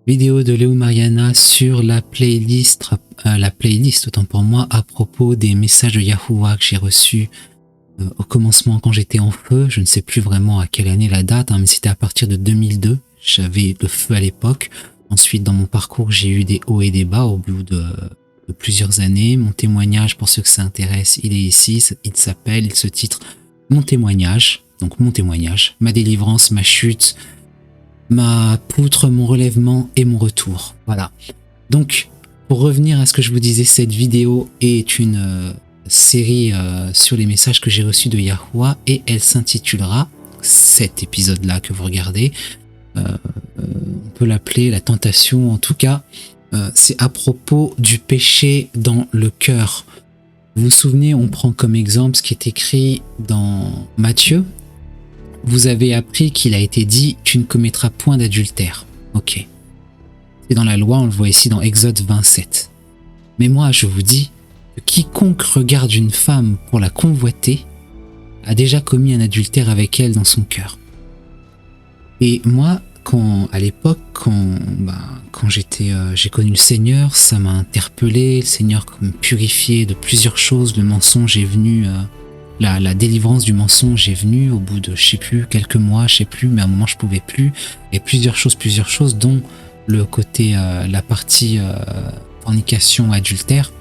Vidéo de Léo Mariana sur la playlist autant pour moi, à propos des messages de Yahuwah que j'ai reçus au commencement quand j'étais en feu. Je ne sais plus vraiment à quelle année la date, mais c'était à partir de 2002. J'avais le feu à l'époque. Ensuite, dans mon parcours, j'ai eu des hauts et des bas au bout de plusieurs années. Mon témoignage, pour ceux que ça intéresse, il est ici. Il se titre Mon témoignage. Donc mon témoignage, ma délivrance, ma chute, ma poutre, mon relèvement et mon retour. Voilà. Donc, pour revenir à ce que je vous disais, cette vidéo est une série sur les messages que j'ai reçus de Yahuwah et elle s'intitulera, cet épisode-là que vous regardez, on peut l'appeler la tentation, en tout cas, c'est à propos du péché dans le cœur. Vous vous souvenez, on prend comme exemple ce qui est écrit dans Matthieu. Vous avez appris qu'il a été dit « Tu ne commettras point d'adultère ». Ok. C'est dans la loi, on le voit ici dans Exode 27. Mais moi, je vous dis que quiconque regarde une femme pour la convoiter a déjà commis un adultère avec elle dans son cœur. Et moi, à l'époque, quand j'ai connu le Seigneur, ça m'a interpellé. Le Seigneur me purifiait de plusieurs choses. Le mensonge est venu... La délivrance du mensonge est venue au bout de, je sais plus, quelques mois, je sais plus, mais à un moment je pouvais plus. Et plusieurs choses, dont le côté, la partie fornication, adultère.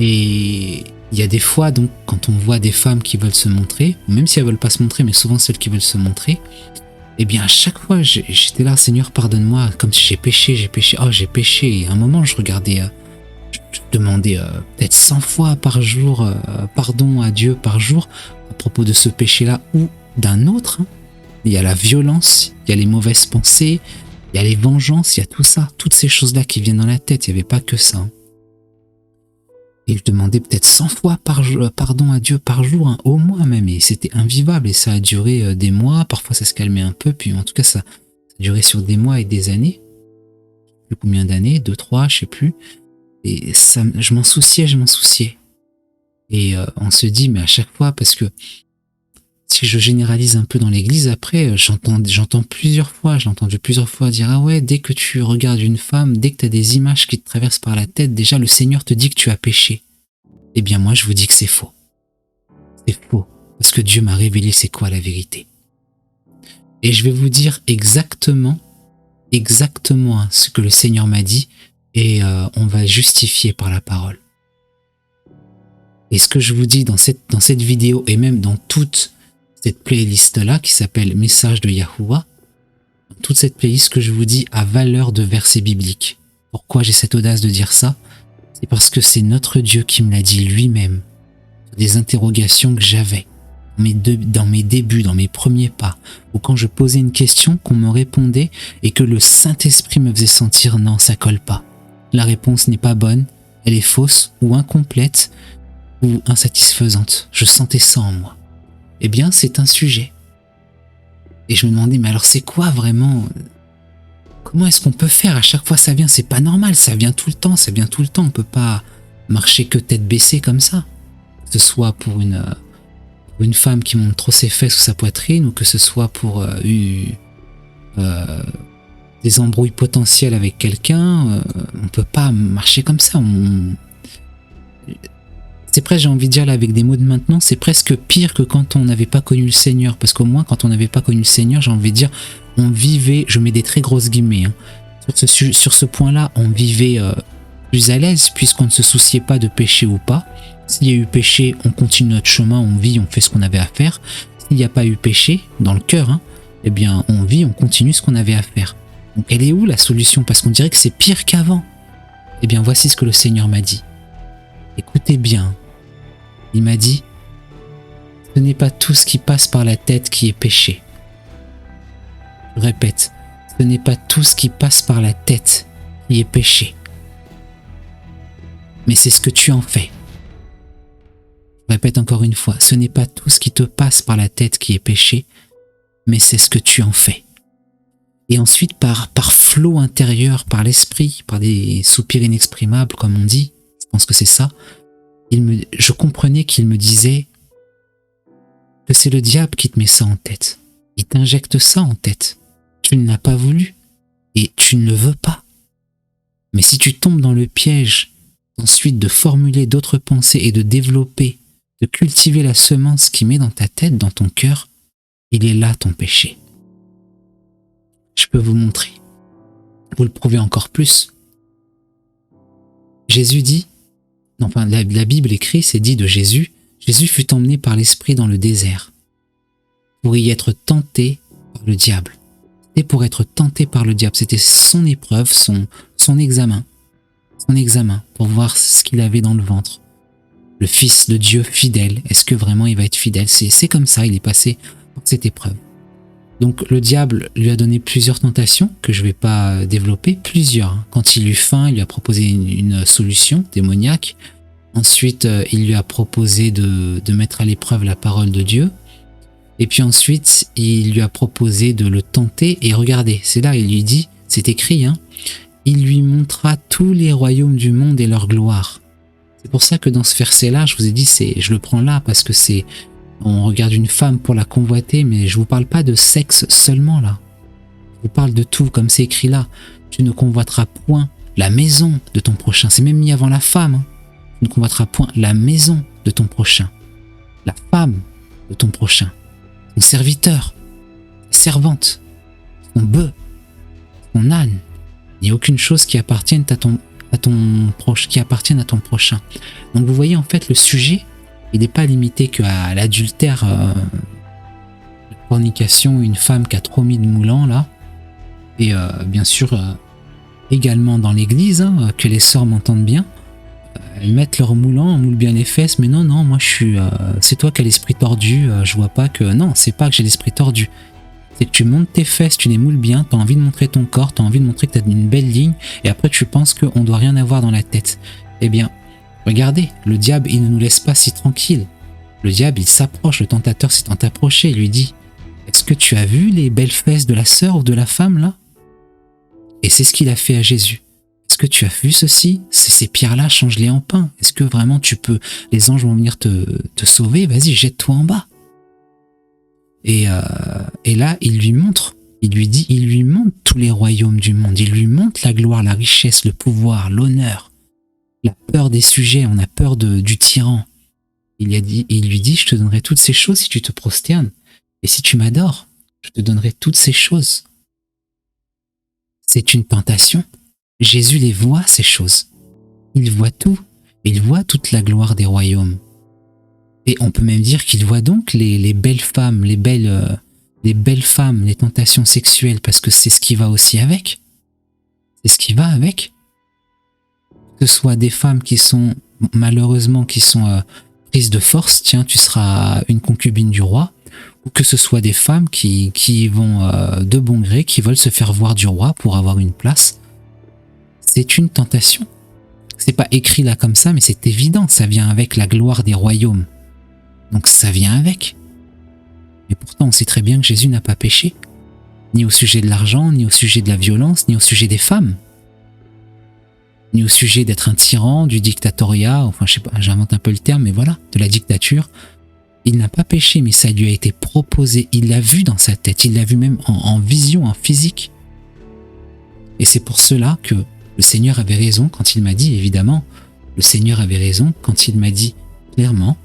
Et il y a des fois, donc, quand on voit des femmes qui veulent se montrer, même si elles veulent pas se montrer, mais souvent celles qui veulent se montrer, eh bien à chaque fois j'étais là, Seigneur pardonne-moi, comme si j'ai péché, et à un moment je regardais... Je demandais peut-être 100 fois par jour pardon à Dieu par jour à propos de ce péché-là ou d'un autre. Il y a la violence, il y a les mauvaises pensées, il y a les vengeances, il y a tout ça, toutes ces choses-là qui viennent dans la tête, il n'y avait pas que ça. Et je demandais peut-être 100 fois pardon à Dieu par jour, au moins même, et c'était invivable, et ça a duré des mois, parfois ça se calmait un peu, puis en tout cas ça a duré sur des mois et des années. Je sais plus combien d'années, 2, 3, je sais plus. Et ça, je m'en souciais. Et on se dit, mais à chaque fois, parce que si je généralise un peu dans l'église, après, j'entends plusieurs fois, je l'ai entendu plusieurs fois dire, ah ouais, dès que tu regardes une femme, dès que tu as des images qui te traversent par la tête, déjà le Seigneur te dit que tu as péché. Eh bien moi, je vous dis que c'est faux. C'est faux. Parce que Dieu m'a révélé c'est quoi la vérité. Et je vais vous dire exactement ce que le Seigneur m'a dit, et on va justifier par la parole. Et ce que je vous dis dans cette vidéo, et même dans toute cette playlist-là, qui s'appelle Message de Yahuwah, toute cette playlist que je vous dis a valeur de verset biblique. Pourquoi j'ai cette audace de dire ça? C'est parce que c'est notre Dieu qui me l'a dit lui-même, sur des interrogations que j'avais, dans mes débuts, dans mes premiers pas, ou quand je posais une question, qu'on me répondait, et que le Saint-Esprit me faisait sentir non, ça colle pas. La réponse n'est pas bonne, elle est fausse ou incomplète ou insatisfaisante. Je sentais ça en moi. Eh bien, c'est un sujet. Et je me demandais, mais alors c'est quoi vraiment? Comment est-ce qu'on peut faire? À chaque fois ça vient, c'est pas normal, ça vient tout le temps. On peut pas marcher que tête baissée comme ça. Que ce soit pour une femme qui montre trop ses fesses ou sa poitrine, ou que ce soit pour des embrouilles potentielles avec quelqu'un, on peut pas marcher comme ça. C'est presque, j'ai envie de dire là, avec des mots de maintenant, c'est presque pire que quand on n'avait pas connu le Seigneur, parce qu'au moins quand on n'avait pas connu le Seigneur, j'ai envie de dire, on vivait, je mets des très grosses guillemets, sur ce point-là, on vivait plus à l'aise, puisqu'on ne se souciait pas de péché ou pas. S'il y a eu péché, on continue notre chemin, on vit, on fait ce qu'on avait à faire. S'il n'y a pas eu péché, dans le cœur, eh bien on vit, on continue ce qu'on avait à faire. Donc elle est où la solution? Parce qu'on dirait que c'est pire qu'avant. Eh bien voici ce que le Seigneur m'a dit. Écoutez bien. Il m'a dit, ce n'est pas tout ce qui passe par la tête qui est péché. Je répète, ce n'est pas tout ce qui passe par la tête qui est péché. Mais c'est ce que tu en fais. Je répète encore une fois, ce n'est pas tout ce qui te passe par la tête qui est péché, mais c'est ce que tu en fais. Et ensuite, par flot intérieur, par l'esprit, par des soupirs inexprimables, comme on dit, je pense que c'est ça, je comprenais qu'il me disait que c'est le diable qui te met ça en tête. Il t'injecte ça en tête. Tu ne l'as pas voulu. et tu ne le veux pas. Mais si tu tombes dans le piège ensuite de formuler d'autres pensées et de développer, de cultiver la semence qui met dans ta tête, dans ton cœur, il est là ton péché. Je peux vous montrer. Vous le prouvez encore plus. Jésus dit, enfin la Bible écrit, c'est dit de Jésus, Jésus fut emmené par l'Esprit dans le désert pour y être tenté par le diable. C'était pour être tenté par le diable, c'était son épreuve, son examen pour voir ce qu'il avait dans le ventre. Le Fils de Dieu fidèle, est-ce que vraiment il va être fidèle? C'est comme ça, il est passé par cette épreuve. Donc le diable lui a donné plusieurs tentations que je ne vais pas développer, plusieurs. Quand il eut faim, il lui a proposé une solution démoniaque. Ensuite, il lui a proposé de mettre à l'épreuve la parole de Dieu. Et puis ensuite, il lui a proposé de le tenter. Et regardez, c'est là, il lui dit, c'est écrit, hein, il lui montra tous les royaumes du monde et leur gloire. C'est pour ça que dans ce verset-là, je vous ai dit, je le prends là parce que on regarde une femme pour la convoiter, mais je vous parle pas de sexe seulement là. Je vous parle de tout, comme c'est écrit là. Tu ne convoiteras point la maison de ton prochain. C'est même mis avant la femme. Hein. Tu ne convoiteras point la maison de ton prochain. La femme de ton prochain. Ton serviteur, ta servante, ton bœuf, ton âne. Il n'y a aucune chose qui appartienne à ton prochain. Donc vous voyez en fait le sujet, il n'est pas limité qu'à l'adultère, la fornication, une femme qui a trop mis de moulants là, et bien sûr également dans l'église, hein, que les sœurs m'entendent bien, elles mettent leur moulant, moulent bien les fesses, mais non, moi je suis, c'est toi qui as l'esprit tordu, je vois pas que, non, c'est pas que j'ai l'esprit tordu, c'est que tu montes tes fesses, tu les moules bien, tu as envie de montrer ton corps, tu as envie de montrer que tu as une belle ligne, et après tu penses qu'on doit rien avoir dans la tête. Eh bien, regardez, le diable, il ne nous laisse pas si tranquille. Le diable, il s'approche, le tentateur s'étant approché, il lui dit « Est-ce que tu as vu les belles fesses de la sœur ou de la femme, là ?» Et c'est ce qu'il a fait à Jésus. « Est-ce que tu as vu ceci? Ces pierres-là, change-les en pain. Est-ce que vraiment tu peux... Les anges vont venir te sauver? Vas-y, jette-toi en bas. » Et là, il lui montre, il lui montre tous les royaumes du monde. Il lui montre la gloire, la richesse, le pouvoir, l'honneur. La peur des sujets, on a peur du tyran. Il lui dit, je te donnerai toutes ces choses si tu te prosternes. Et si tu m'adores, je te donnerai toutes ces choses. C'est une tentation. Jésus les voit, ces choses. Il voit tout. Il voit toute la gloire des royaumes. Et on peut même dire qu'il voit donc les belles femmes, les belles femmes, les tentations sexuelles, parce que c'est ce qui va aussi avec. C'est ce qui va avec. Que ce soit des femmes qui sont malheureusement prises de force, tiens, tu seras une concubine du roi, ou que ce soit des femmes qui vont de bon gré, qui veulent se faire voir du roi pour avoir une place. C'est une tentation. C'est pas écrit là comme ça, mais c'est évident, ça vient avec la gloire des royaumes. Donc ça vient avec. Mais pourtant, on sait très bien que Jésus n'a pas péché, ni au sujet de l'argent, ni au sujet de la violence, ni au sujet des femmes. Ni au sujet d'être un tyran, du dictatoriat, enfin je sais pas, j'invente un peu le terme, mais voilà, de la dictature. Il n'a pas péché, mais ça lui a été proposé, il l'a vu dans sa tête, il l'a vu même en vision, en physique. Et c'est pour cela que le Seigneur avait raison quand il m'a dit, évidemment, le Seigneur avait raison quand il m'a dit clairement,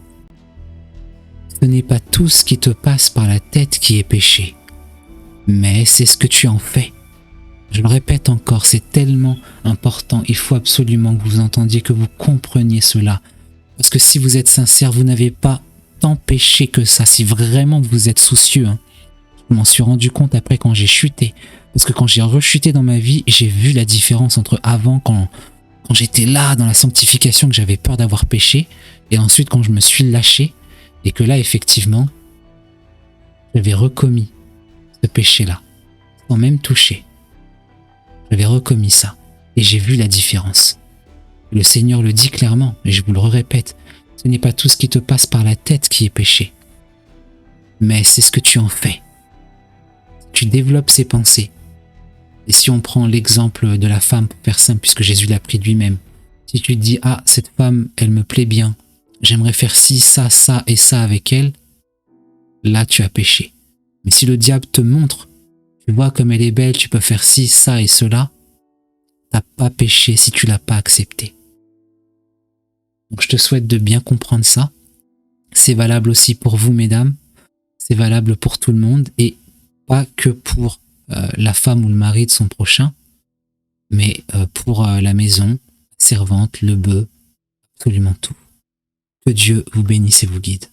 ce n'est pas tout ce qui te passe par la tête qui est péché, mais c'est ce que tu en fais. Je le répète encore, c'est tellement important, il faut absolument que vous entendiez, que vous compreniez cela. Parce que si vous êtes sincère, vous n'avez pas tant péché que ça, si vraiment vous êtes soucieux. Hein. Je m'en suis rendu compte après quand j'ai chuté. Parce que quand j'ai rechuté dans ma vie, j'ai vu la différence entre avant, quand j'étais là dans la sanctification, que j'avais peur d'avoir péché, et ensuite quand je me suis lâché, et que là, effectivement, j'avais recommis ce péché-là, sans même toucher. J'avais recommis ça, et j'ai vu la différence. Le Seigneur le dit clairement, et je vous le répète, ce n'est pas tout ce qui te passe par la tête qui est péché, mais c'est ce que tu en fais. Tu développes ces pensées. Et si on prend l'exemple de la femme, pour faire simple, puisque Jésus l'a pris de lui-même, si tu te dis, ah, cette femme, elle me plaît bien, j'aimerais faire ci, ça, ça et ça avec elle, là tu as péché. Mais si le diable te montre Tu vois comme elle est belle, tu peux faire ci, ça et cela. T'as pas péché si tu l'as pas accepté. Donc je te souhaite de bien comprendre ça. C'est valable aussi pour vous, mesdames. C'est valable pour tout le monde et pas que pour la femme ou le mari de son prochain, mais pour la maison, la servante, le bœuf, absolument tout. Que Dieu vous bénisse et vous guide.